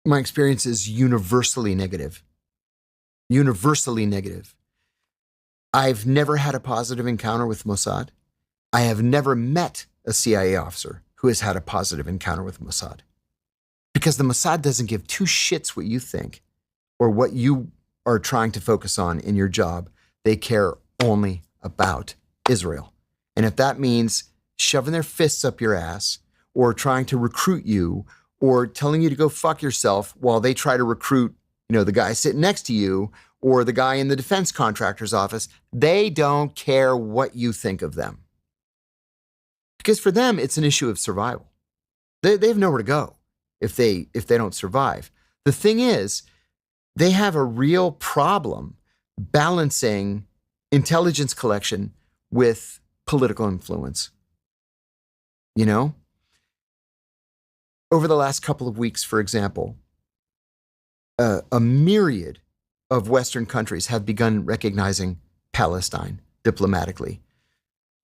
My experience is universally negative. Universally negative. I've never had a positive encounter with Mossad. I have never met a CIA officer who has had a positive encounter with Mossad. Because the Mossad doesn't give two shits what you think or what you are trying to focus on in your job. They care only about Israel. And if that means shoving their fists up your ass or trying to recruit you or telling you to go fuck yourself while they try to recruit, the guy sitting next to you or the guy in the defense contractor's office, they don't care what you think of them. Because for them, it's an issue of survival. They have nowhere to go if they don't survive. The thing is, they have a real problem balancing intelligence collection with political influence. Over the last couple of weeks, for example, a myriad of Western countries have begun recognizing Palestine diplomatically.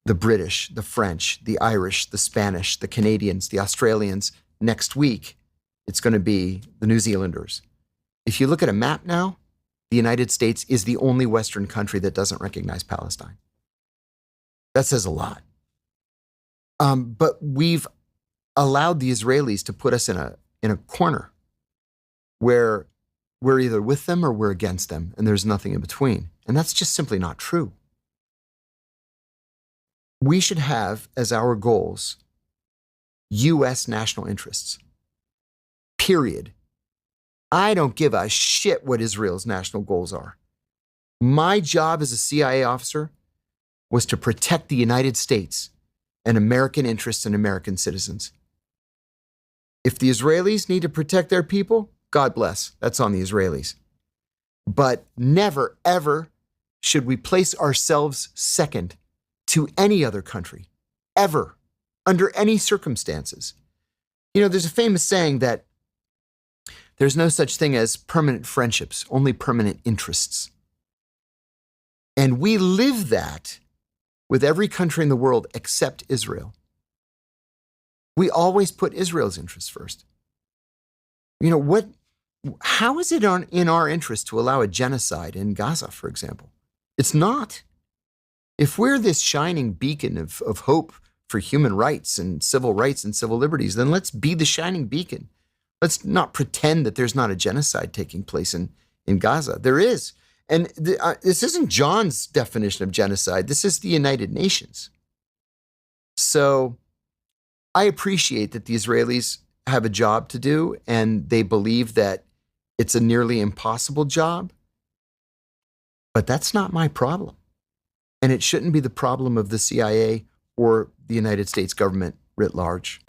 The British, the French, the Irish, the Spanish, the Canadians, the Australians. Next week, it's going to be the New Zealanders. If you look at a map now, the United States is the only Western country that doesn't recognize Palestine. That says a lot. But we've allowed the Israelis to put us in a corner where we're either with them or we're against them, and there's nothing in between. And that's just simply not true. We should have as our goals U.S. national interests. Period. I don't give a shit what Israel's national goals are. My job as a CIA officer was to protect the United States and American interests and American citizens. If the Israelis need to protect their people, God bless, that's on the Israelis. But never, ever should we place ourselves second to any other country, ever, under any circumstances. There's a famous saying that there's no such thing as permanent friendships, only permanent interests. And we live that with every country in the world except Israel. We always put Israel's interests first. How is it in our interest to allow a genocide in Gaza, for example? It's not. If we're this shining beacon of hope for human rights and civil liberties, then let's be the shining beacon. Let's not pretend that there's not a genocide taking place in Gaza. There is. And this isn't John's definition of genocide. This is the United Nations. So I appreciate that the Israelis have a job to do, and they believe that it's a nearly impossible job. But that's not my problem. And it shouldn't be the problem of the CIA or the United States government writ large.